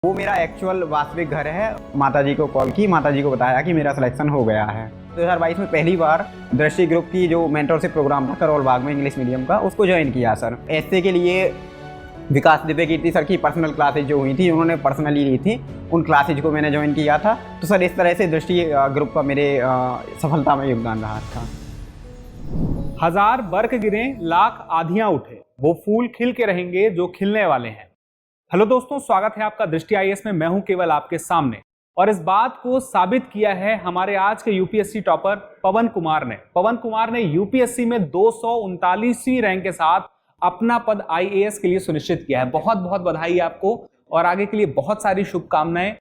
वो मेरा एक्चुअल वास्तविक घर है। माताजी को कॉल की, माताजी को बताया कि मेरा सिलेक्शन हो गया है। 2022 में पहली बार दृष्टि ग्रुप की जो मेंटरशिप प्रोग्राम था करोल बाग में इंग्लिश मीडियम का, उसको ज्वाइन किया सर। एसए के लिए विकास दिव्य कीर्ति सर की पर्सनल क्लासेज जो हुई थी, उन्होंने पर्सनली ली थी, उन क्लासेज को मैंने ज्वाइन किया था। तो सर इस तरह से दृष्टि ग्रुप का मेरे सफलता में योगदान रहा था। हजार बर्क गिरे, लाख आधियां उठे, वो फूल खिल के रहेंगे जो खिलने वाले हैं। हेलो दोस्तों, स्वागत है आपका दृष्टि आईएएस में। मैं हूं केवल आपके सामने, और इस बात को साबित किया है हमारे आज के यूपीएससी टॉपर पवन कुमार ने यूपीएससी में 239वीं रैंक के साथ अपना पद आईएएस के लिए सुनिश्चित किया है। बहुत बहुत बधाई आपको और आगे के लिए बहुत सारी शुभकामनाएं।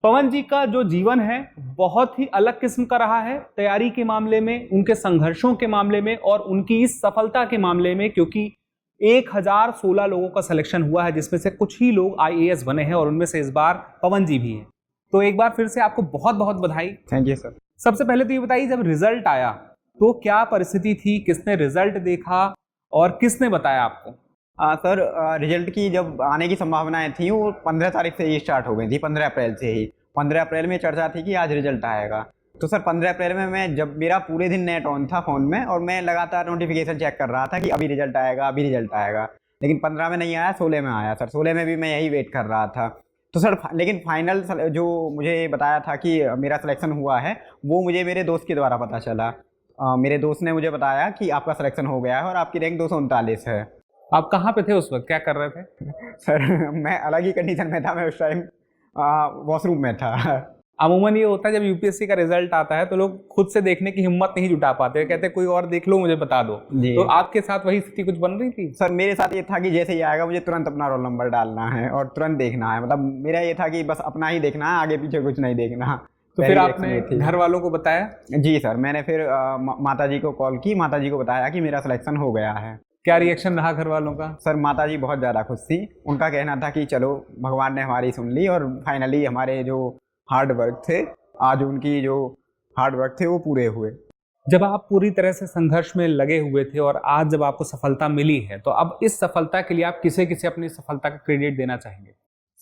पवन जी का जो जीवन है बहुत ही अलग किस्म का रहा है, तैयारी के मामले में, उनके संघर्षों के मामले में और उनकी इस सफलता के मामले में, क्योंकि 1016 लोगों का सिलेक्शन हुआ है, जिसमें से कुछ ही लोग आईएएस बने हैं और उनमें से इस बार पवन जी भी हैं। तो एक बार फिर से आपको बहुत बहुत बधाई। Thank you sir. सबसे पहले तो ये बताइए, जब रिजल्ट आया तो क्या परिस्थिति थी, किसने रिजल्ट देखा और किसने बताया आपको? सर रिजल्ट की जब आने की संभावनाएं थी वो 15 तारीख से ही स्टार्ट हो गई थी, 15 अप्रैल से ही। 15 अप्रैल में चर्चा थी कि आज रिजल्ट आएगा। तो सर 15 अप्रैल में मैं जब मेरा पूरे दिन नेट ऑन था फ़ोन में और मैं लगातार नोटिफिकेशन चेक कर रहा था कि अभी रिजल्ट आएगा, अभी रिजल्ट आएगा। लेकिन 15 में नहीं आया, 16 में आया सर। 16 में भी मैं यही वेट कर रहा था। तो सर लेकिन फाइनल जो मुझे बताया था कि मेरा सिलेक्शन हुआ है, वो मुझे मेरे दोस्त के द्वारा पता चला। मेरे दोस्त ने मुझे बताया कि आपका सिलेक्शन हो गया है और आपकी रैंक 239 है। आप कहाँ पे थे उस वक्त, क्या कर रहे थे? सर मैं अलग ही कंडीशन में था। मैं उस टाइम वॉशरूम में था। अमूमन ये होता है जब यूपीएससी का रिजल्ट आता है तो लोग खुद से देखने की हिम्मत नहीं जुटा पाते, कहते कोई और देख लो, मुझे बता दो। तो आपके साथ वही स्थिति कुछ बन रही थी? सर मेरे साथ ये था कि जैसे ही आएगा मुझे तुरंत अपना रोल नंबर डालना है और तुरंत देखना है। मतलब मेरा ये था कि बस अपना ही देखना है, आगे पीछे कुछ नहीं देखना। तो फिर आपने घर वालों को बताया? जी सर, मैंने फिर माताजी को कॉल की, माताजी को बताया कि मेरा सिलेक्शन हो गया है। क्या रिएक्शन रहा घर वालों का? सर माताजी बहुत ज़्यादा खुश थी। उनका कहना था कि चलो भगवान ने हमारी सुन ली और फाइनली हमारे जो हार्ड वर्क थे, आज उनकी जो हार्ड वर्क थे वो पूरे हुए। जब आप पूरी तरह से संघर्ष में लगे हुए थे और आज जब आपको सफलता मिली है, तो अब इस सफलता के लिए आप किसे किसे अपनी सफलता का क्रेडिट देना चाहेंगे?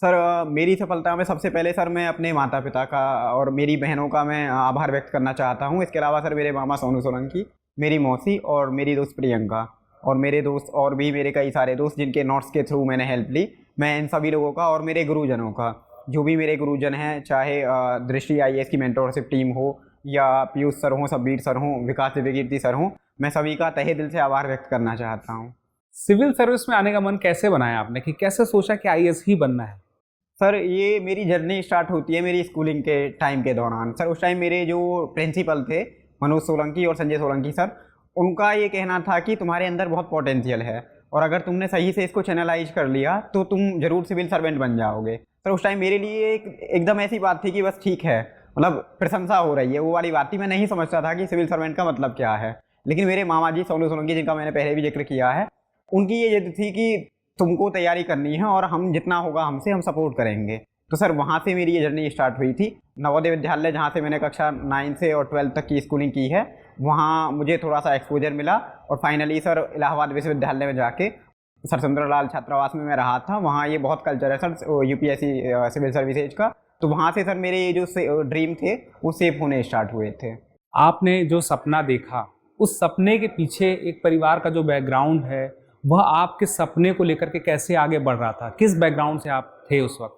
सर मेरी सफलता में सबसे पहले सर मैं अपने माता पिता का और मेरी बहनों का मैं आभार व्यक्त करना चाहता हूँ। इसके अलावा सर मेरे मामा सोनू सोलंकी, मेरी मौसी और मेरी दोस्त प्रियंका और मेरे दोस्त और भी मेरे कई सारे दोस्त जिनके नोट्स के थ्रू मैंने हेल्प ली, मैं इन सभी लोगों का और मेरे गुरुजनों का, जो भी मेरे गुरुजन हैं, चाहे दृष्टि आईएएस की मेंटरशिप टीम हो या पीयूष सर हों, सब्बीर सर हों, विकास दिव्य कीर्ति सर हों, मैं सभी का तहे दिल से आभार व्यक्त करना चाहता हूँ। सिविल सर्विस में आने का मन कैसे बनाया आपने, कि कैसे सोचा कि आईएएस ही बनना है? सर ये मेरी जर्नी स्टार्ट होती है मेरी स्कूलिंग के टाइम के दौरान। सर उस टाइम मेरे जो प्रिंसिपल थे मनोज सोलंकी और संजय सोलंकी सर, उनका ये कहना था कि तुम्हारे अंदर बहुत पोटेंशियल है और अगर तुमने सही से इसको चैनलाइज कर लिया तो तुम जरूर सिविल सर्वेंट बन जाओगे। सर उस टाइम मेरे लिए एकदम ऐसी बात थी कि बस ठीक है, मतलब प्रशंसा हो रही है, वो वाली बात थी। मैं नहीं समझता था कि सिविल सर्वेंट का मतलब क्या है। लेकिन मेरे मामा जी सोनू सोलंकी, जिनका मैंने पहले भी जिक्र किया है, उनकी ये जिद थी कि तुमको तैयारी करनी है और हम जितना होगा हमसे हम सपोर्ट करेंगे। तो सर वहाँ से मेरी ये जर्नी स्टार्ट हुई थी। नवोदय विद्यालय, जहाँ से मैंने कक्षा 9 से और 12 तक की स्कूलिंग की है, वहाँ मुझे थोड़ा सा एक्सपोजर मिला और फाइनली सर इलाहाबाद विश्वविद्यालय में जाके सर सुंदरलाल छात्रावास में मैं रहा था। वहाँ ये बहुत कल्चर है सर यूपीएससी सिविल सर्विसेज का। तो वहाँ से सर मेरे ये जो ड्रीम थे वो सेफ होने स्टार्ट हुए थे। आपने जो सपना देखा, उस सपने के पीछे एक परिवार का जो बैकग्राउंड है, वह आपके सपने को लेकर के कैसे आगे बढ़ रहा था? किस बैकग्राउंड से आप थे उस वक्त?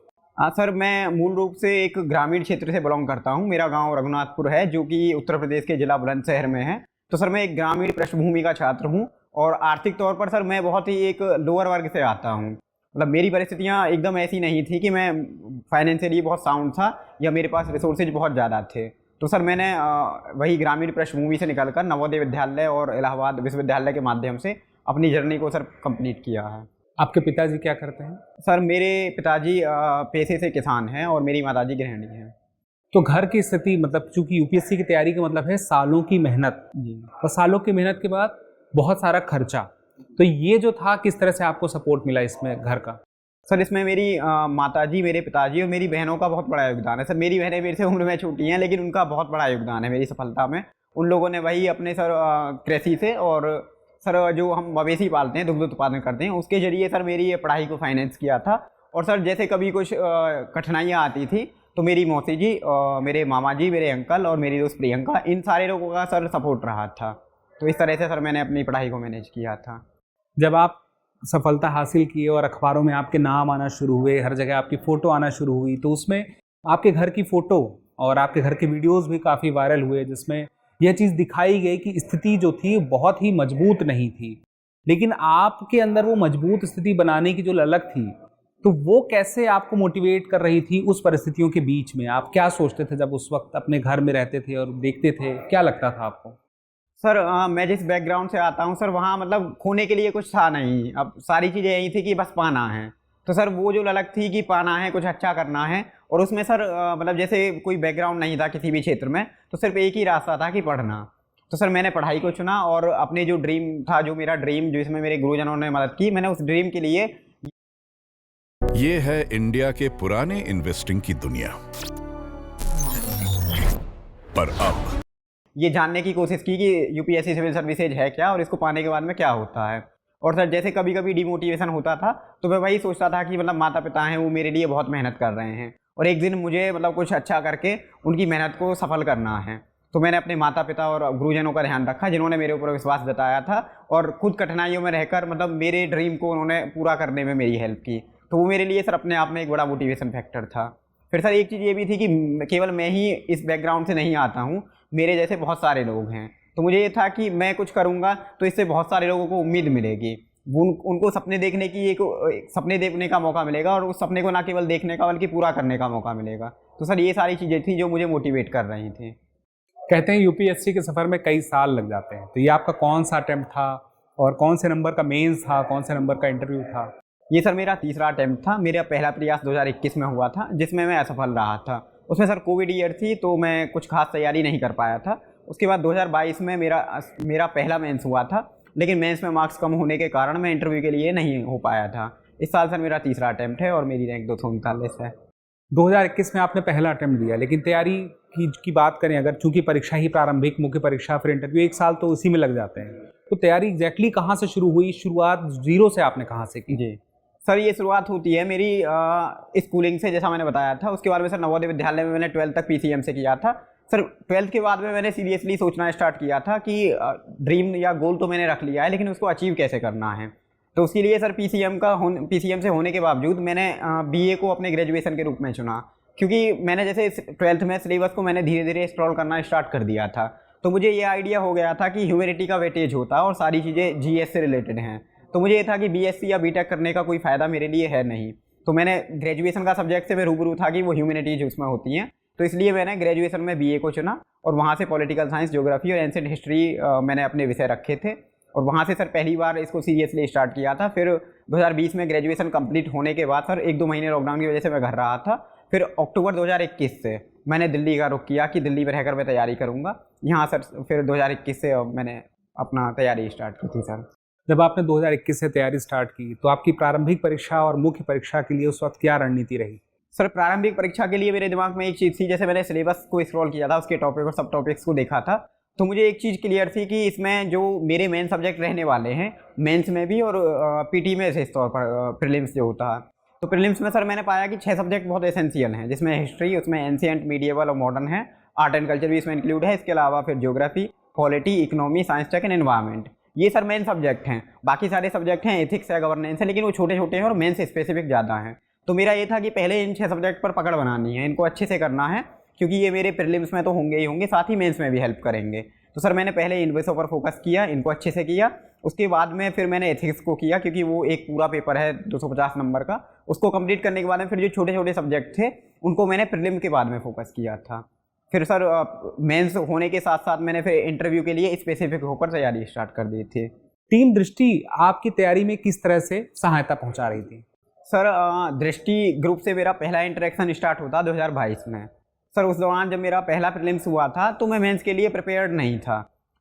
सर मैं मूल रूप से एक ग्रामीण क्षेत्र से बिलोंग करता हूँ। मेरा गांव रघुनाथपुर है, जो कि उत्तर प्रदेश के जिला बुलंदशहर में है। तो सर मैं एक ग्रामीण पृष्ठभूमि का छात्र हूँ और आर्थिक तौर पर सर मैं बहुत ही एक लोअर वर्ग से आता हूँ। मतलब मेरी परिस्थितियाँ एकदम ऐसी नहीं थी कि मैं फाइनेंशियली बहुत साउंड था या मेरे पास रिसोर्सेज बहुत ज़्यादा थे। तो सर मैंने वही ग्रामीण पृष्ठभूमि से निकलकर नवोदय विद्यालय और इलाहाबाद विश्वविद्यालय के माध्यम से अपनी जर्नी को सर कंप्लीट किया है। आपके पिताजी क्या करते हैं? सर मेरे पिताजी पेशे से किसान हैं और मेरी माताजी गृहिणी हैं। तो घर की स्थिति, मतलब चूंकि यूपीएससी की तैयारी का मतलब है सालों की मेहनत, और सालों की मेहनत के बाद बहुत सारा खर्चा, तो ये जो था, किस तरह से आपको सपोर्ट मिला इसमें घर का? सर इसमें मेरी माताजी, मेरे पिताजी और मेरी बहनों का बहुत बड़ा योगदान है। सर मेरी बहनें मेरे से उम्र में छोटी हैं, लेकिन उनका बहुत बड़ा योगदान है मेरी सफलता में। उन लोगों ने वही अपने सर कृषि से और सर जो हम मवेशी पालते हैं, दुग्ध उत्पादन करते हैं, उसके जरिए सर मेरी ये पढ़ाई को फाइनेंस किया था और सर जैसे कभी कुछ कठिनाइयाँ आती थी तो मेरी मौसी जी, मेरे मामा जी, मेरे अंकल और मेरी दोस्त प्रियंका, इन सारे लोगों का सर सपोर्ट रहा था। तो इस तरह से सर मैंने अपनी पढ़ाई को मैनेज किया था। जब आप सफलता हासिल किए और अखबारों में आपके नाम आना शुरू हुए, हर जगह आपकी फ़ोटो आना शुरू हुई, तो उसमें आपके घर की फ़ोटो और आपके घर के वीडियोस भी काफ़ी वायरल हुए, जिसमें यह चीज़ दिखाई गई कि स्थिति जो थी बहुत ही मजबूत नहीं थी, लेकिन आपके अंदर वो मजबूत स्थिति बनाने की जो ललक थी, तो वो कैसे आपको मोटिवेट कर रही थी उस परिस्थितियों के बीच में? आप क्या सोचते थे जब उस वक्त अपने घर में रहते थे और देखते थे, क्या लगता था आपको? सर मैं जिस बैकग्राउंड से आता हूँ सर, वहाँ मतलब खोने के लिए कुछ था नहीं। अब सारी चीज़ें यही थी कि बस पाना है। तो सर वो जो ललक थी कि पाना है, कुछ अच्छा करना है, और उसमें सर मतलब जैसे कोई बैकग्राउंड नहीं था किसी भी क्षेत्र में, तो सिर्फ एक ही रास्ता था कि पढ़ना। तो सर मैंने पढ़ाई को चुना और अपने जो ड्रीम था, जो मेरा ड्रीम जिसमें मेरे गुरुजनों ने मदद की, मैंने उस ड्रीम के लिए। ये है इंडिया के पुराने इन्वेस्टिंग की दुनिया, पर अब ये जानने की कोशिश की कि यूपीएससी सिविल सर्विसेज है क्या और इसको पाने के बाद में क्या होता है। और सर जैसे कभी कभी डिमोटिवेशन होता था तो मैं वही सोचता था कि मतलब माता पिता हैं, वो मेरे लिए बहुत मेहनत कर रहे हैं और एक दिन मुझे मतलब कुछ अच्छा करके उनकी मेहनत को सफल करना है। तो मैंने अपने माता पिता और गुरुजनों का ध्यान रखा, जिन्होंने मेरे ऊपर विश्वास जताया था और खुद कठिनाइयों में रहकर मतलब मेरे ड्रीम को उन्होंने पूरा करने में मेरी हेल्प की। तो वो मेरे लिए सर अपने आप में एक बड़ा मोटिवेशन फैक्टर था। फिर सर एक चीज़ ये भी थी कि केवल मैं ही इस बैकग्राउंड से नहीं आता हूँ, मेरे जैसे बहुत सारे लोग हैं। तो मुझे ये था कि मैं कुछ करूँगा तो इससे बहुत सारे लोगों को उम्मीद मिलेगी, उनको सपने देखने की एक सपने देखने का मौका मिलेगा और उस सपने को ना केवल देखने का बल्कि पूरा करने का मौका मिलेगा। तो सर ये सारी चीज़ें थी जो मुझे मोटिवेट कर रही थी। कहते हैं यूपीएससी के सफ़र में कई साल लग जाते हैं, तो ये आपका कौन सा अटेम्प्ट था और कौन से नंबर का मेंस था, कौन से नंबर का इंटरव्यू था? ये सर मेरा तीसरा अटेम्प्ट था। मेरा पहला प्रयास 2021 में हुआ था, जिसमें मैं असफल रहा था। उसमें सर कोविड ईयर थी तो मैं कुछ खास तैयारी नहीं कर पाया था। उसके बाद 2022 में मेरा पहला मेंस हुआ था, लेकिन मेंस में मार्क्स कम होने के कारण मैं इंटरव्यू के लिए नहीं हो पाया था। इस साल सर मेरा तीसरा अटेम्प्ट है और मेरी रैंक 239 है। 2021 में आपने पहला अटेम्प्ट दिया, लेकिन तैयारी की बात करें अगर, चूंकि परीक्षा ही प्रारंभिक, मुख्य परीक्षा, फिर इंटरव्यू, एक साल तो उसी में लग जाते हैं, तो तैयारी एग्जैक्टली कहाँ से शुरू हुई? शुरुआत जीरो से आपने कहाँ से की? जी सर, ये शुरुआत होती है मेरी स्कूलिंग से, जैसा मैंने बताया था। उसके बाद में सर नवोदय विद्यालय में मैंने 12th तक पीसीएम से किया था। सर 12th के बाद में मैंने सीरियसली सोचना स्टार्ट किया था कि ड्रीम या गोल तो मैंने रख लिया है, लेकिन उसको अचीव कैसे करना है। तो उसके लिए सर पीसीएम से होने के बावजूद मैंने बीए को अपने ग्रेजुएशन के रूप में चुना, क्योंकि मैंने जैसे 12th में सिलेबस को मैंने धीरे धीरे स्क्रॉल करना स्टार्ट कर दिया था। तो मुझे ये आइडिया हो गया था कि ह्यूमैनिटी का वेटेज होता है और सारी चीज़ें जीएस से रिलेटेड हैं। तो मुझे ये था कि बीएससी या बीटेक करने का कोई फ़ायदा मेरे लिए है नहीं। तो मैंने ग्रेजुएशन का सब्जेक्ट से मैं रूबरू था कि वो ह्यूमैनिटीज उसमें होती हैं, तो इसलिए मैंने ग्रेजुएशन में बीए को चुना और वहाँ से पॉलिटिकल साइंस, ज्योग्राफी और एंशिएंट हिस्ट्री मैंने अपने विषय रखे थे और वहाँ से सर पहली बार इसको सीरियसली स्टार्ट किया था। फिर 2020 में ग्रेजुएशन कंप्लीट होने के बाद सर 1-2 महीने लॉकडाउन की वजह से मैं घर रहा था। फिर अक्टूबर 2021 से मैंने दिल्ली का रुख किया कि दिल्ली में रहकर मैं तैयारी करूँगा। यहाँ सर फिर 2021 से मैंने अपना तैयारी स्टार्ट की थी सर। जब आपने 2021 से तैयारी स्टार्ट की तो आपकी प्रारंभिक परीक्षा और मुख्य परीक्षा के लिए उस वक्त क्या रणनीति रही? सर प्रारंभिक परीक्षा के लिए मेरे दिमाग में एक चीज़ थी, जैसे मैंने सिलेबस को स्क्रॉल किया था, उसके टॉपिक और सब टॉपिक्स को देखा था, तो मुझे एक चीज़ क्लियर थी कि इसमें जो मेरे मेन सब्जेक्ट रहने वाले हैं, मेंस में भी और पीटी में विशेष तौर पर प्रीलिम्स जो होता है, तो प्रीलिम्स में सर मैंने पाया कि 6 सब्जेक्ट बहुत एसेंशियल हैं, जिसमें हिस्ट्री, उसमें एंशिएंट, मीडिएवल और मॉडर्न है, आर्ट एंड कल्चर भी इसमें इंक्लूड है। इसके अलावा फिर geography, polity, economy, science, tech and environment, ये सर मेन सब्जेक्ट हैं। बाकी सारे सब्जेक्ट हैं, एथिक्स है, गवर्नेंस है, लेकिन वो छोटे छोटे हैं और मेन से स्पेसिफिक ज़्यादा हैं। तो मेरा ये था कि पहले इन 6 सब्जेक्ट पर पकड़ बनानी है, इनको अच्छे से करना है, क्योंकि ये मेरे प्रीलिम्स में तो होंगे ही होंगे, साथ ही मेंस में भी हेल्प करेंगे। तो सर मैंने पहले इन विषयों पर फोकस किया, इनको अच्छे से किया। उसके बाद में फिर मैंने एथिक्स को किया, क्योंकि वो एक पूरा पेपर है 250 नंबर का। उसको कंप्लीट करने के बाद में फिर जो छोटे छोटे सब्जेक्ट थे उनको मैंने प्रीलिम के बाद में फोकस किया था। फिर सर मेंस होने के साथ साथ मैंने फिर इंटरव्यू के लिए स्पेसिफिक होकर तैयारी स्टार्ट कर दी थी। टीम दृष्टि आपकी तैयारी में किस तरह से सहायता पहुंचा रही थी? सर दृष्टि ग्रुप से मेरा पहला इंटरेक्शन स्टार्ट होता 2022 में। सर उस दौरान जब मेरा पहला प्रीलिम्स हुआ था तो मैं मेंस के लिए प्रिपेयर्ड नहीं था।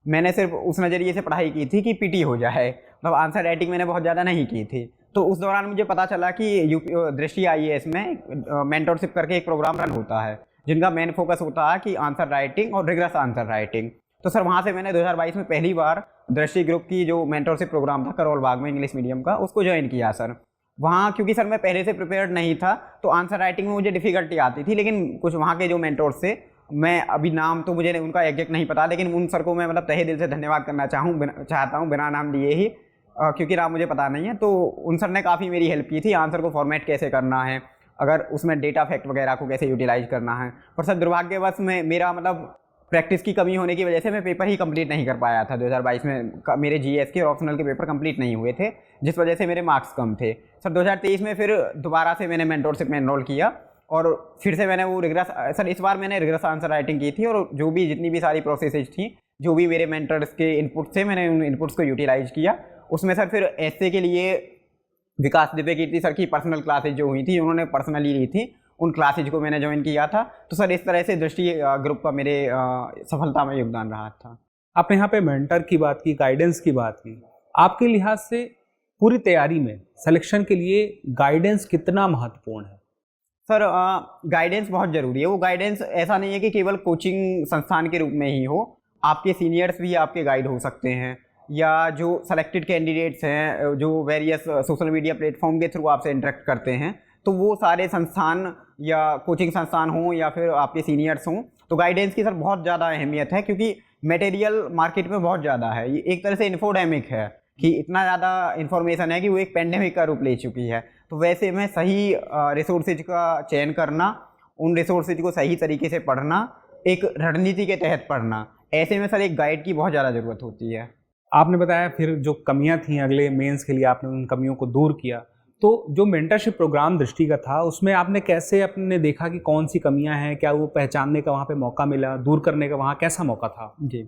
मैंने सिर्फ उस नज़रिए से पढ़ाई की थी कि पीटी हो जाए, मतलब आंसर राइटिंग मैंने बहुत ज़्यादा नहीं की थी। तो उस दौरान मुझे पता चला कि दृष्टि IAS में मेंटरशिप करके एक प्रोग्राम रन होता है, जिनका मेन फोकस होता है कि आंसर राइटिंग और रिगरस आंसर राइटिंग। तो सर वहाँ से मैंने 2022 में पहली बार दृष्टि ग्रुप की जो मेंटरशिप प्रोग्राम था करौल बाग में इंग्लिश मीडियम का, उसको ज्वाइन किया सर। वहाँ क्योंकि सर मैं पहले से प्रिपेयर्ड नहीं था तो आंसर राइटिंग में मुझे डिफ़िकल्टी आती थी, लेकिन कुछ वहाँ के जो मेंटोर्स थे, मैं अभी नाम तो मुझे उनका एग्जैक्ट नहीं पता, लेकिन उन सर को मैं मतलब तहे दिल से धन्यवाद करना चाहता हूँ बिना नाम लिए ही, क्योंकि नाम मुझे पता नहीं है। तो उन सर ने काफ़ी मेरी हेल्प की थी, आंसर को फॉर्मेट कैसे करना है, अगर उसमें डेटा फैक्ट वगैरह को कैसे यूटिलाइज करना है। पर सर दुर्भाग्यवश में मेरा मतलब प्रैक्टिस की कमी होने की वजह से मैं पेपर ही कंप्लीट नहीं कर पाया था 2022 में। मेरे जीएस के और ऑप्शनल के पेपर कंप्लीट नहीं हुए थे, जिस वजह से मेरे मार्क्स कम थे। सर 2023 में फिर दोबारा से मैंने मेंटोरशिप में एनरोल किया और फिर से मैंने वो रिग्रेस, सर इस बार मैंने रिग्रेस आंसर राइटिंग की थी और जो भी जितनी भी सारी प्रोसेसेज थी, जो भी मेरे मेंटर्स के इनपुट थे, मैंने उन इनपुट्स को यूटिलाइज किया। उसमें सर फिर एसए के लिए विकास दिव्यकीर्ति सर की पर्सनल क्लासेज जो हुई थी, उन्होंने पर्सनली ली थी, उन क्लासेज को मैंने ज्वाइन किया था। तो सर इस तरह से दृष्टि ग्रुप का मेरे सफलता में योगदान रहा था। आपने यहाँ पे मेंटर की बात की, गाइडेंस की बात की, आपके लिहाज से पूरी तैयारी में सिलेक्शन के लिए गाइडेंस कितना महत्वपूर्ण है? सर गाइडेंस बहुत ज़रूरी है। वो गाइडेंस ऐसा नहीं है कि केवल कोचिंग संस्थान के रूप में ही हो, आपके सीनियर्स भी आपके गाइड हो सकते हैं, या जो सेलेक्टेड कैंडिडेट्स हैं जो वेरियस सोशल मीडिया प्लेटफॉर्म के थ्रू आपसे इंटरेक्ट करते हैं, तो वो सारे संस्थान या कोचिंग संस्थान हों या फिर आपके सीनियर्स हों, तो गाइडेंस की सर बहुत ज़्यादा अहमियत है, क्योंकि मटेरियल मार्केट में बहुत ज़्यादा है। ये एक तरह से इन्फोडेमिक है कि इतना ज़्यादा इन्फॉर्मेशन है कि वो एक पेंडेमिक का रूप ले चुकी है। तो वैसे में सही रिसोर्सेज का चयन करना, उन रिसोर्सेज को सही तरीके से पढ़ना, एक रणनीति के तहत पढ़ना, ऐसे में सर एक गाइड की बहुत ज़्यादा ज़रूरत होती है। आपने बताया फिर जो कमियां थी अगले मेंस के लिए आपने उन कमियों को दूर किया, तो जो मेंटरशिप प्रोग्राम दृष्टि का था उसमें आपने कैसे अपने देखा कि कौन सी कमियां हैं, क्या वो पहचानने का वहाँ पे मौका मिला, दूर करने का वहाँ कैसा मौका था? जी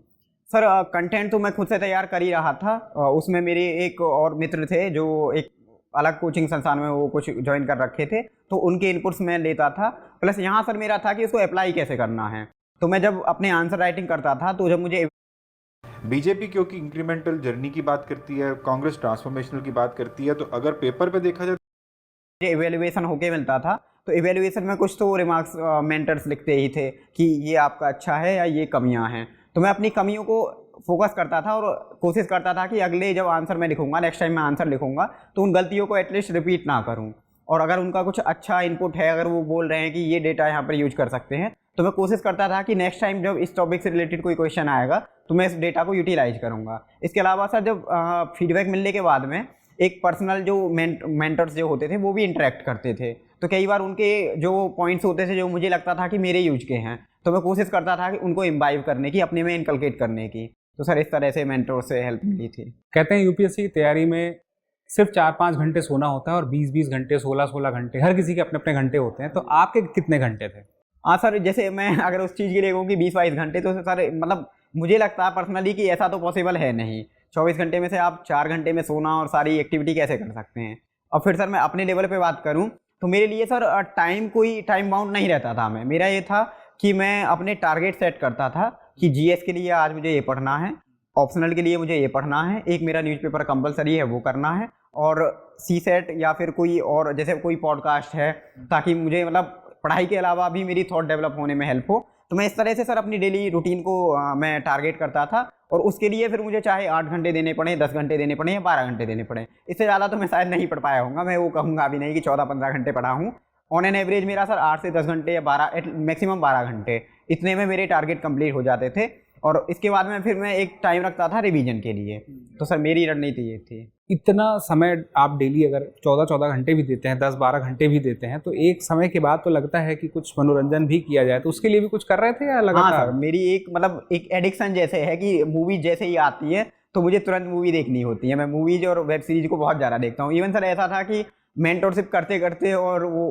सर, कंटेंट तो मैं खुद से तैयार कर ही रहा था। उसमें मेरे एक और मित्र थे जो एक अलग कोचिंग संस्थान में वो कुछ ज्वाइन कर रखे थे, तो उनके इनपुट्स मैं लेता था। प्लस यहाँ सर मेरा था कि उसको अप्लाई कैसे करना है। तो मैं जब अपने आंसर राइटिंग करता था, तो जब मुझे बीजेपी क्योंकि इंक्रीमेंटल जर्नी की बात करती है, कांग्रेस ट्रांसफॉर्मेशनल की बात करती है, तो अगर पेपर पे देखा जाए इवेल्युएशन होके मिलता था, तो इवेल्युएशन में कुछ तो रिमार्क्स मेंटर्स लिखते ही थे कि ये आपका अच्छा है या ये कमियां हैं। तो मैं अपनी कमियों को फोकस करता था और कोशिश करता था कि अगले जब आंसर मैं लिखूंगा, नेक्स्ट टाइम मैं आंसर लिखूंगा, तो उन गलतियों को एटलीस्ट रिपीट ना करूं। और अगर उनका कुछ अच्छा इनपुट है, अगर वो बोल रहे हैं कि ये डेटा यहाँ पर यूज कर सकते हैं, तो मैं कोशिश करता था कि नेक्स्ट टाइम जब इस टॉपिक से रिलेटेड कोई क्वेश्चन आएगा तो मैं इस डेटा को यूटिलाइज करूँगा। इसके अलावा सर जब फीडबैक मिलने के बाद में एक पर्सनल जो मेंटर्स जो होते थे वो भी इंटरेक्ट करते थे, तो कई बार उनके जो पॉइंट्स होते थे जो मुझे लगता था कि मेरे यूज के हैं, तो मैं कोशिश करता था कि उनको इम्बाइव करने की, अपने में इनकलकेट करने की। तो सर इस तरह से मेंटोर से हेल्प मिली थी। कहते हैं यूपीएससी की तैयारी में सिर्फ 4-5 घंटे सोना होता है और 20-20 घंटे, 16-16 घंटे, हर किसी के अपने अपने घंटे होते हैं, तो आपके कितने घंटे थे? हाँ सर, जैसे मैं अगर उस चीज़ के लिए कहूँ कि 20-22 घंटे, तो सर मतलब मुझे लगता है पर्सनली कि ऐसा तो पॉसिबल है नहीं। 24 घंटे में से आप 4 घंटे में सोना और सारी एक्टिविटी कैसे कर सकते हैं। और फिर सर मैं अपने लेवल पे बात करूँ तो मेरे लिए सर कोई टाइम बाउंड नहीं रहता था। मेरा ये था कि मैं अपने टारगेट सेट करता था कि जीएस के लिए आज मुझे ये पढ़ना है, ऑप्शनल के लिए मुझे ये पढ़ना है, एक मेरा न्यूज़पेपर कंपलसरी है वो करना है, और सीसेट या फिर कोई और जैसे कोई पॉडकास्ट है, ताकि मुझे मतलब पढ़ाई के अलावा भी मेरी थॉट डेवलप होने में हेल्प हो। तो मैं इस तरह से सर अपनी डेली रूटीन को मैं टारगेट करता था, और उसके लिए फिर मुझे चाहे 8 घंटे देने पड़े, 10 घंटे देने पड़े या 12 घंटे देने पड़े, इससे ज़्यादा तो मैं शायद नहीं पढ़ पाया हूँगा। मैं वो कहूँगा भी नहीं कि 14-15 घंटे पढ़ा हूँ। ऑन एन एवरेज मेरा सर 8 से 10 घंटे या 12, मैक्सिमम 12 घंटे, इतने में मेरे टारगेट कंप्लीट हो जाते थे। और इसके बाद में फिर मैं एक टाइम रखता था रिवीजन के लिए। तो सर मेरी रणनीति ये थी। इतना समय आप डेली अगर 14-14 घंटे भी देते हैं, 10-12 घंटे भी देते हैं, तो एक समय के बाद तो लगता है कि कुछ मनोरंजन भी किया जाए, तो उसके लिए भी कुछ कर रहे थे या लगातार? हाँ सर, मेरी एक मतलब एक एडिक्शन जैसे है कि मूवी जैसे ही आती है तो मुझे तुरंत मूवी देखनी होती है। मैं मूवीज और वेब सीरीज को बहुत ज़्यादा देखता हूँ। इवन सर ऐसा था कि मेंटोरशिप करते करते और वो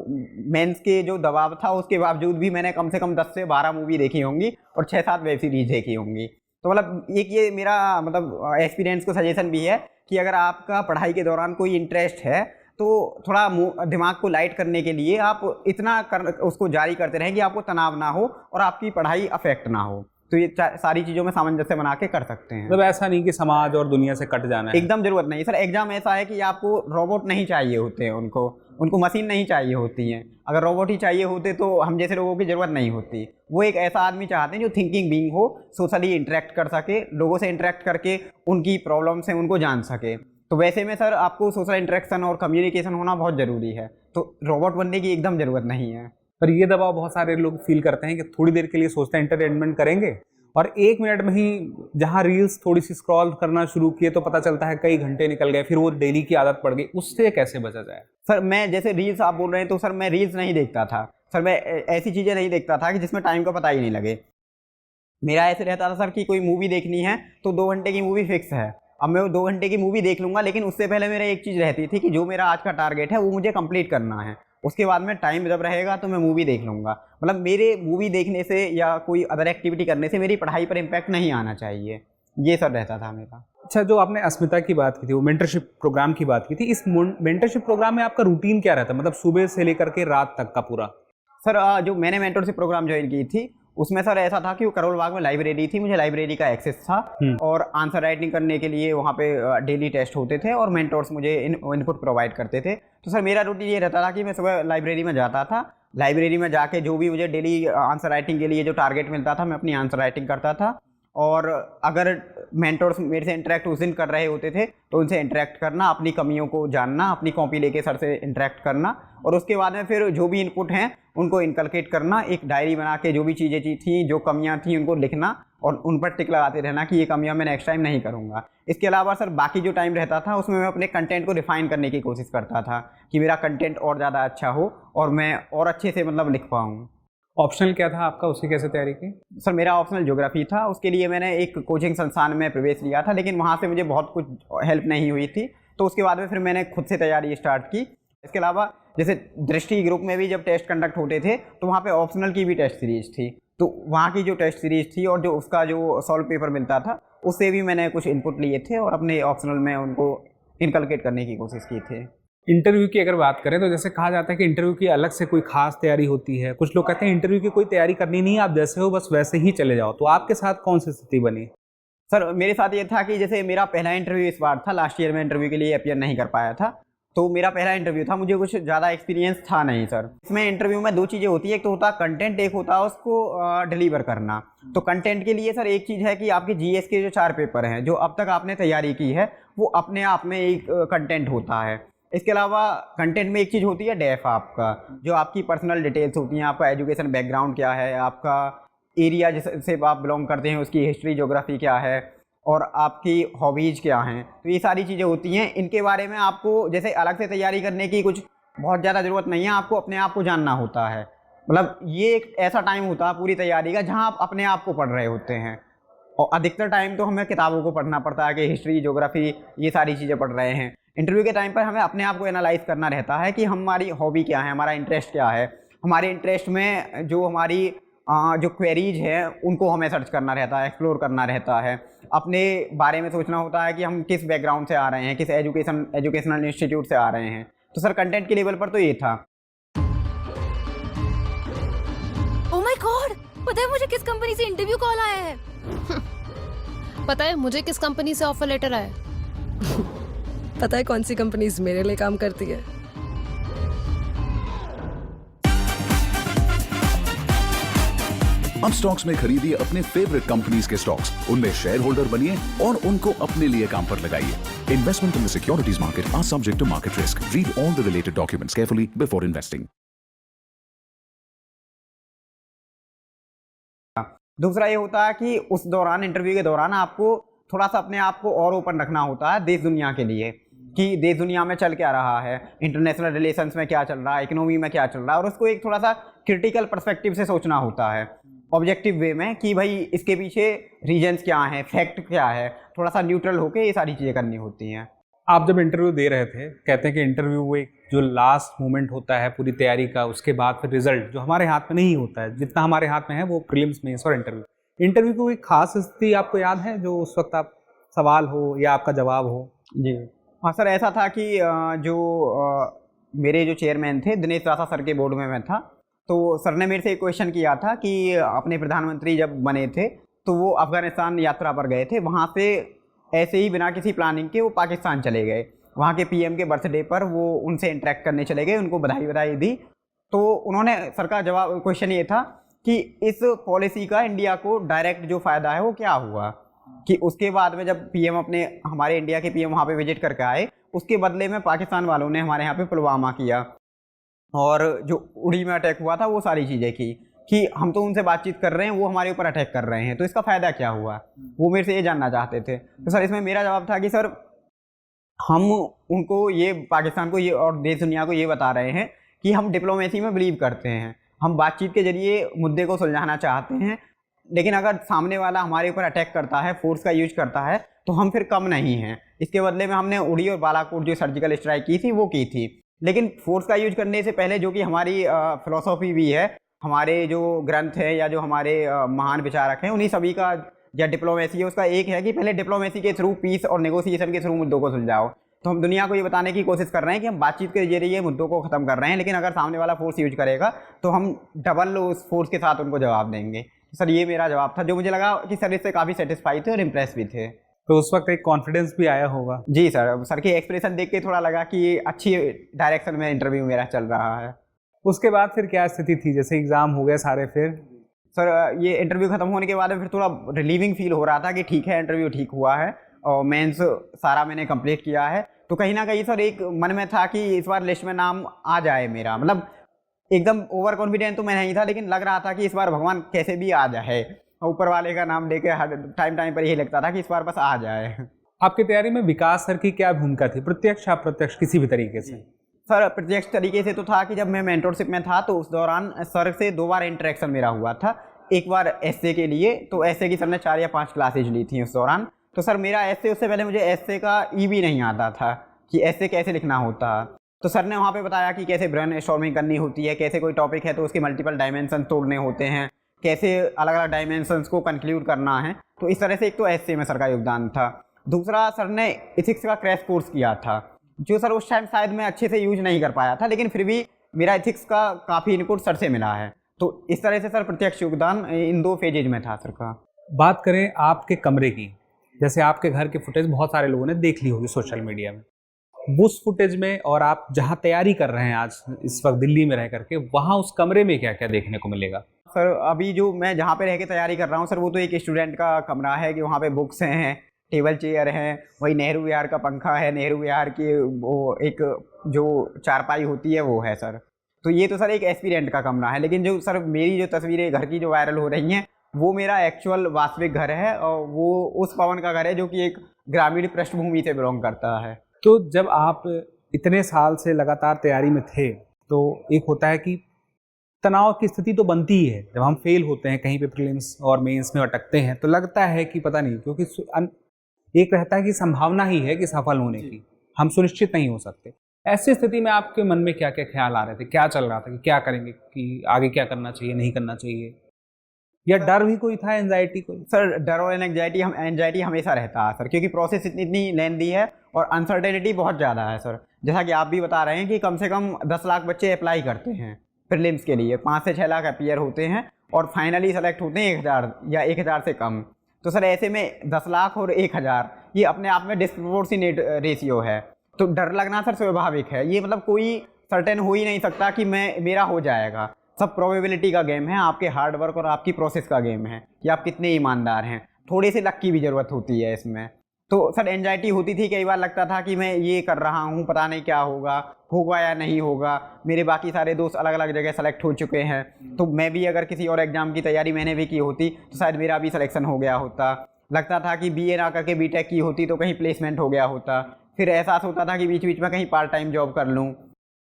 मेंस के जो दबाव था उसके बावजूद भी मैंने कम से कम 10 से 12 मूवी देखी होंगी और 6-7 वेब सीरीज देखी होंगी। तो मतलब एक ये मेरा मतलब एक्सपीरियंस को सजेशन भी है कि अगर आपका पढ़ाई के दौरान कोई इंटरेस्ट है तो थोड़ा दिमाग को लाइट करने के लिए आप इतना उसको जारी करते रहें कि आपको तनाव ना हो और आपकी पढ़ाई अफेक्ट ना हो। तो ये सारी चीज़ों में सामंजस्य बना के कर सकते हैं। मतलब ऐसा नहीं कि समाज और दुनिया से कट जाना है, एकदम जरूरत नहीं सर। एग्जाम ऐसा है कि आपको रोबोट नहीं चाहिए होते हैं, उनको मशीन नहीं चाहिए होती हैं। अगर रोबोट ही चाहिए होते तो हम जैसे लोगों की ज़रूरत नहीं होती। वो एक ऐसा आदमी चाहते हैं जो थिंकिंग बीइंग हो, सोशली इंटरेक्ट कर सके, लोगों से इंटरेक्ट करके उनकी प्रॉब्लम से उनको जान सके। तो वैसे में सर आपको सोशल इंटरेक्शन और कम्युनिकेशन होना बहुत ज़रूरी है, तो रोबोट बनने की एकदम ज़रूरत नहीं है। पर ये दबाव बहुत सारे लोग फील करते हैं कि थोड़ी देर के लिए सोचते हैं एंटरटेनमेंट करेंगे और 1 मिनट में ही जहाँ रील्स थोड़ी सी स्क्रॉल करना शुरू किए तो पता चलता है कई घंटे निकल गए, फिर वो डेली की आदत पड़ गई। उससे कैसे बचा जाए? सर मैं जैसे रील्स आप बोल रहे हैं, तो सर मैं रील्स नहीं देखता था सर, मैं ऐसी चीज़ें नहीं देखता था कि जिसमें टाइम का पता ही नहीं लगे। मेरा ऐसे रहता था सर कि कोई मूवी देखनी है तो 2 घंटे की मूवी फिक्स है, अब मैं वो 2 घंटे की मूवी देख लूँगा, लेकिन उससे पहले मेरा एक चीज़ रहती थी कि जो मेरा आज का टारगेट है वो मुझे कंप्लीट करना है। उसके बाद में टाइम जब रहेगा तो मैं मूवी देख लूँगा। मतलब मेरे मूवी देखने से या कोई अदर एक्टिविटी करने से मेरी पढ़ाई पर इम्पैक्ट नहीं आना चाहिए, ये सर रहता था मेरा। अच्छा, जो आपने अस्मिता की बात की थी, वो मेंटरशिप प्रोग्राम की बात की थी, इस मेंटरशिप प्रोग्राम में आपका रूटीन क्या रहता है, मतलब सुबह से लेकर के रात तक का पूरा? सर जो मैंने मेंटरशिप प्रोग्राम ज्वाइन की थी उसमें सर ऐसा था कि वो करोल बाग में लाइब्रेरी थी, मुझे लाइब्रेरी का एक्सेस था और आंसर राइटिंग करने के लिए वहाँ पे डेली टेस्ट होते थे और मेंटर्स मुझे इनपुट प्रोवाइड करते थे। तो सर मेरा रूटीन ये रहता था कि मैं सुबह लाइब्रेरी में जाता था, लाइब्रेरी में जाके जो भी मुझे डेली आंसर राइटिंग के लिए जो टारगेट मिलता था मैं अपनी आंसर राइटिंग करता था, और अगर मेंटर्स मेरे से इंटरेक्ट उस दिन कर रहे होते थे तो उनसे इंटरेक्ट करना, अपनी कमियों को जानना, अपनी कॉपी लेके सर से इंटरेक्ट करना, और उसके बाद में फिर जो भी इनपुट हैं उनको इनकलकेट करना, एक डायरी बना के जो भी चीज़ें थी, जो कमियां थी उनको लिखना और उन पर टिक लगाते रहना कि ये कमियां मैं नेक्स्ट टाइम नहीं करूँगा। इसके अलावा सर बाकी जो टाइम रहता था उसमें मैं अपने कंटेंट को रिफाइन करने की कोशिश करता था कि मेरा कंटेंट और ज़्यादा अच्छा हो और मैं और अच्छे से मतलब लिख पाऊँ। ऑप्शनल क्या था आपका, उसकी कैसे तैयारी की? सर मेरा ऑप्शनल ज्योग्राफी था, उसके लिए मैंने एक कोचिंग संस्थान में प्रवेश लिया था, लेकिन वहाँ से मुझे बहुत कुछ हेल्प नहीं हुई थी, तो उसके बाद में फिर मैंने खुद से तैयारी स्टार्ट की। इसके अलावा जैसे दृष्टि ग्रुप में भी जब टेस्ट कंडक्ट होते थे तो वहाँ पे ऑप्शनल की भी टेस्ट सीरीज थी, तो वहाँ की जो टेस्ट सीरीज थी और जो उसका जो सॉल्व पेपर मिलता था उससे भी मैंने कुछ इनपुट लिए थे और अपने ऑप्शनल में उनको इनकलकेट करने की कोशिश की थी। इंटरव्यू की अगर बात करें तो जैसे कहा जाता है कि इंटरव्यू की अलग से कोई खास तैयारी होती है, कुछ लोग कहते हैं इंटरव्यू की कोई तैयारी करनी नहीं है, आप जैसे हो बस वैसे ही चले जाओ, तो आपके साथ कौन सी स्थिति बनी? सर मेरे साथ ये था कि जैसे मेरा पहला इंटरव्यू इस बार था, लास्ट ईयर में इंटरव्यू के लिए अपीयर नहीं कर पाया था, तो मेरा पहला इंटरव्यू था, मुझे कुछ ज़्यादा एक्सपीरियंस था नहीं सर। इसमें इंटरव्यू में 2 चीज़ें होती है, एक तो होता है कंटेंट, एक होता है उसको डिलीवर करना। तो कंटेंट के लिए सर एक चीज़ है कि आपके जीएस के जो 4 पेपर हैं जो अब तक आपने तैयारी की है वो अपने आप में एक कंटेंट होता है। इसके अलावा कंटेंट में एक चीज़ होती है डेफ, आपका जो आपकी पर्सनल डिटेल्स होती हैं, आपका एजुकेशन बैकग्राउंड क्या है, आपका एरिया जिससे आप बिलोंग करते हैं उसकी हिस्ट्री ज्योग्राफी क्या है और आपकी हॉबीज़ क्या हैं, तो ये सारी चीज़ें होती हैं। इनके बारे में आपको जैसे अलग से तैयारी करने की कुछ बहुत ज़्यादा ज़रूरत नहीं है, आपको अपने आप को जानना होता है। मतलब ये एक ऐसा टाइम होता है पूरी तैयारी का जहाँ आप अपने आप को पढ़ रहे होते हैं, और अधिकतर टाइम तो हमें किताबों को पढ़ना पड़ता है कि हिस्ट्री ज्योग्राफी ये सारी चीज़ें पढ़ रहे हैं। इंटरव्यू के टाइम पर हमें अपने आप को एनालाइज करना रहता है कि हमारी हॉबी क्या है, हमारा इंटरेस्ट क्या है, हमारे इंटरेस्ट में जो हमारी जो क्वेरीज हैं उनको हमें सर्च करना रहता है, एक्सप्लोर करना रहता है, अपने बारे में सोचना होता है कि हम किस बैकग्राउंड से आ रहे हैं, किस एजुकेशनल इंस्टीट्यूट से आ रहे हैं। तो सर कंटेंट के लेवल पर तो ये था। ओह माय गॉड, पता है मुझे किस कंपनी से इंटरव्यू कॉल आया है? पता है मुझे किस कंपनी से ऑफर लेटर आया? पता है कौन सी कंपनीज मेरे लिए काम करती है? अब स्टॉक्स में खरीदिए अपने फेवरेट कंपनीज के स्टॉक्स, उनमें शेयर होल्डर बनिए और उनको अपने लिए काम पर लगाइए। Investment in the securities market are subject to market risk. Read all the related documents carefully before investing. दूसरा ये होता है कि उस दौरान इंटरव्यू के दौरान आपको थोड़ा सा अपने आप को और ओपन रखना होता है देश दुनिया के लिए, कि देश दुनिया में चल क्या रहा है, इंटरनेशनल रिलेशंस में क्या चल रहा है, इकोनॉमी में क्या चल रहा है, और उसको एक थोड़ा सा क्रिटिकल पर्सपेक्टिव से सोचना होता है, ऑब्जेक्टिव वे में, कि भाई इसके पीछे रीजन्स क्या हैं, फैक्ट क्या है, थोड़ा सा न्यूट्रल होकर ये सारी चीज़ें करनी होती हैं। आप जब इंटरव्यू दे रहे थे, कहते हैं कि इंटरव्यू वो एक जो लास्ट मोमेंट होता है पूरी तैयारी का, उसके बाद फिर रिजल्ट जो हमारे हाथ में नहीं होता है, जितना हमारे हाथ में है वो प्रीलिम्स मेंस और इंटरव्यू की कोई खास स्थिति आपको याद है जो उस वक्त आप सवाल हो या आपका जवाब हो? जी हाँ सर, ऐसा था कि मेरे जो चेयरमैन थे दिनेश दासा सर के बोर्ड में मैं था, तो सर ने मेरे से एक क्वेश्चन किया था कि अपने प्रधानमंत्री जब बने थे तो वो अफ़गानिस्तान यात्रा पर गए थे, वहाँ से ऐसे ही बिना किसी प्लानिंग के वो पाकिस्तान चले गए, वहाँ के पीएम के बर्थडे पर वो उनसे इंटरेक्ट करने चले गए, उनको बधाई दी। तो उन्होंने सर का जवाब क्वेश्चन ये था कि इस पॉलिसी का इंडिया को डायरेक्ट जो फ़ायदा है वो क्या हुआ, कि उसके बाद में जब पीएम अपने हमारे इंडिया के पीएम वहाँ पे विजिट करके आए, उसके बदले में पाकिस्तान वालों ने हमारे यहाँ पे पुलवामा किया और जो उड़ी में अटैक हुआ था वो सारी चीज़ें की कि हम तो उनसे बातचीत कर रहे हैं, वो हमारे ऊपर अटैक कर रहे हैं, तो इसका फ़ायदा क्या हुआ, वो मेरे से ये जानना चाहते थे। तो सर इसमें मेरा जवाब था कि सर हम उनको ये पाकिस्तान को ये और देश दुनिया को ये बता रहे हैं कि हम डिप्लोमेसी में बिलीव करते हैं, हम बातचीत के जरिए मुद्दे को सुलझाना चाहते हैं, लेकिन अगर सामने वाला हमारे ऊपर अटैक करता है, फोर्स का यूज करता है, तो हम फिर कम नहीं हैं। इसके बदले में हमने उड़ी और बालाकोट जो सर्जिकल स्ट्राइक की थी वो की थी, लेकिन फोर्स का यूज करने से पहले जो कि हमारी फिलोसॉफी भी है, हमारे जो ग्रंथ है या जो हमारे महान विचारक हैं उन्हीं सभी का या डिप्लोमेसी है उसका एक है कि पहले डिप्लोमेसी के थ्रू, पीस और नेगोशिएशन के थ्रू मुद्दों को सुलझाओ। तो हम दुनिया को ये बताने की कोशिश कर रहे हैं कि हम बातचीत के जरिए मुद्दों को ख़त्म कर रहे हैं, लेकिन अगर सामने वाला फोर्स यूज करेगा तो हम डबल उस फोर्स के साथ उनको जवाब देंगे। सर ये मेरा जवाब था, जो मुझे लगा कि सर इससे काफ़ी सेटिस्फाई थे और इम्प्रेस भी थे। तो उस वक्त एक कॉन्फिडेंस भी आया होगा। जी सर के एक्सप्रेशन देख के थोड़ा लगा कि अच्छी डायरेक्शन में इंटरव्यू मेरा चल रहा है। उसके बाद फिर क्या स्थिति थी, जैसे एग्ज़ाम हो गए सारे, फिर सर ये इंटरव्यू ख़त्म होने के बाद फिर थोड़ा रिलीविंग फील हो रहा था कि ठीक है इंटरव्यू ठीक हुआ है और मेंस सारा मैंने कंप्लीट किया है। तो कहीं ना कहीं सर एक मन में था कि इस बार लिस्ट में नाम आ जाए मेरा, मतलब एकदम ओवर कॉन्फिडेंट तो मैं नहीं था, लेकिन लग रहा था कि इस बार भगवान कैसे भी आ जाए, ऊपर वाले का नाम लेके हर टाइम पर यही लगता था कि इस बार बस आ जाए। आपकी तैयारी में विकास सर की क्या भूमिका थी, प्रत्यक्ष अप्रत्यक्ष किसी भी तरीके से? सर प्रत्यक्ष तरीके से तो था कि जब मैं मेंटोरशिप में था तो उस दौरान सर से 2 बार इंटरेक्शन मेरा हुआ था। एक बार एसए के लिए, तो एसए की सर ने 4 या 5 क्लासेज ली थी उस दौरान। तो सर मेरा एसए, उससे पहले मुझे एसए का ई भी नहीं आता था कि एसए कैसे लिखना होता। तो सर ने वहाँ पे बताया कि कैसे ब्रेनस्टॉर्मिंग करनी होती है, कैसे कोई टॉपिक है तो उसके मल्टीपल डायमेंशन तोड़ने होते हैं, कैसे अलग अलग डायमेंशंस को कंक्लूड करना है। तो इस तरह से एक तो एसए में सर का योगदान था। दूसरा सर ने इथिक्स का क्रैश कोर्स किया था, जो सर उस टाइम शायद मैं अच्छे से यूज नहीं कर पाया था, लेकिन फिर भी मेरा एथिक्स का काफ़ी इनपुट सर से मिला है। तो इस तरह से सर प्रत्यक्ष योगदान इन 2 फेजेज में था सर का। बात करें आपके कमरे की, जैसे आपके घर की फुटेज बहुत सारे लोगों ने देख ली होगी सोशल मीडिया में, उस फुटेज में और आप जहां तैयारी कर रहे हैं आज इस वक्त दिल्ली में रह करके, वहां उस कमरे में क्या क्या देखने को मिलेगा? सर अभी जो मैं जहाँ पे रह के तैयारी कर रहा हूँ सर, वो तो एक स्टूडेंट का कमरा है कि वहाँ पे बुक्स हैं, टेबल चेयर हैं, वही नेहरू विहार का पंखा है, नेहरू विहार की वो एक जो चारपाई होती है वो है सर। तो ये तो सर एक एस्पिरेंट का कमरा है, लेकिन जो सर मेरी जो तस्वीरें घर की जो वायरल हो रही हैं वो मेरा एक्चुअल वास्तविक घर है, और वो उस पवन का घर है जो कि एक ग्रामीण पृष्ठभूमि से बिलोंग करता है। तो जब आप इतने साल से लगातार तैयारी में थे, तो एक होता है कि तनाव की स्थिति तो बनती ही है। जब हम फेल होते हैं कहीं पे प्रीलिम्स और मेंस में अटकते हैं तो लगता है कि पता नहीं, क्योंकि एक रहता है कि संभावना ही है कि सफल होने की, हम सुनिश्चित नहीं हो सकते। ऐसी स्थिति में आपके मन में क्या क्या ख्याल आ रहे थे, क्या चल रहा था कि क्या करेंगे, कि आगे क्या करना चाहिए, नहीं करना चाहिए, या डर भी कोई था, एंजाइटी कोई? सर डर और एंजाइटी हमेशा रहता है सर, क्योंकि प्रोसेस इतनी लेंथी है और अनसर्टेनिटी बहुत ज़्यादा है सर। जैसा कि आप भी बता रहे हैं कि कम से कम 10 लाख बच्चे अप्लाई करते हैं प्रीलिम्स के लिए, 5 से 6 लाख अपीयर होते हैं और फाइनली सेलेक्ट होते हैं 1000 या 1000 से कम। तो सर ऐसे में 10 लाख और 1000 ये अपने आप में डिस्प्रोपोर्शनेट रेशियो है, तो डर लगना सर स्वाभाविक है। ये मतलब कोई सर्टेन हो ही नहीं सकता कि मेरा हो जाएगा, सब प्रोबेबिलिटी का गेम है, आपके हार्ड वर्क और आपकी प्रोसेस का गेम है कि आप कितने ईमानदार हैं। थोड़ी सी लक की भी ज़रूरत होती है इसमें। तो सर एंजाइटी होती थी, कई बार लगता था कि मैं ये कर रहा हूँ, पता नहीं क्या होगा या नहीं होगा। मेरे बाकी सारे दोस्त अलग अलग जगह सेलेक्ट हो चुके हैं, तो मैं भी अगर किसी और एग्ज़ाम की तैयारी मैंने भी की होती तो शायद मेरा भी सिलेक्शन हो गया होता। लगता था कि बीए ना करके बीटेक की होती तो कहीं प्लेसमेंट हो गया होता। फिर एहसास होता था कि बीच बीच में कहीं पार्ट टाइम जॉब कर लूँ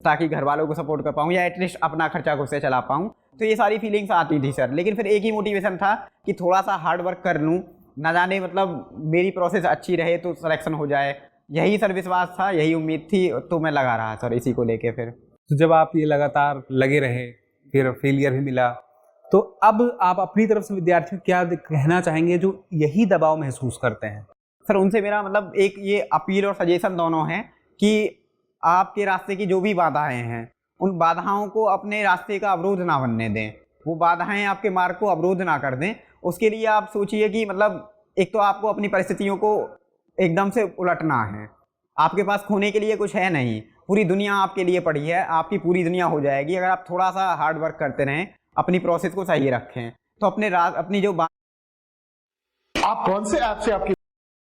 ताकि घर वालों को सपोर्ट कर पाऊँ या एटलीस्ट अपना खर्चा खुद से चला पाऊँ। तो ये सारी फीलिंग्स आती थी सर, लेकिन फिर एक ही मोटिवेशन था कि थोड़ा सा हार्ड वर्क कर लूँ, ना जाने मतलब मेरी प्रोसेस अच्छी रहे तो सिलेक्शन हो जाए। यही सर विश्वास था, यही उम्मीद थी, तो मैं लगा रहा सर इसी को लेके। फिर तो जब आप ये लगातार लगे रहे, फिर फेलियर भी मिला, तो अब आप अपनी तरफ से विद्यार्थियों क्या कहना चाहेंगे जो यही दबाव महसूस करते हैं? सर उनसे मेरा मतलब एक ये अपील और सजेशन दोनों हैं कि आपके रास्ते की जो भी बाधाएं हैं, उन बाधाओं को अपने रास्ते का अवरोध ना बनने दें। वो बाधाएं आपके मार्ग को अवरोध ना कर दें। उसके लिए आप सोचिए कि मतलब एक तो आपको अपनी परिस्थितियों को एकदम से उलटना है। आपके पास खोने के लिए कुछ है नहीं, पूरी दुनिया आपके लिए पड़ी है, आपकी पूरी दुनिया हो जाएगी अगर आप थोड़ा सा हार्ड वर्क करते रहें, अपनी प्रोसेस को सही रखें। तो अपनी जो आप कौन से ऐप से आपकी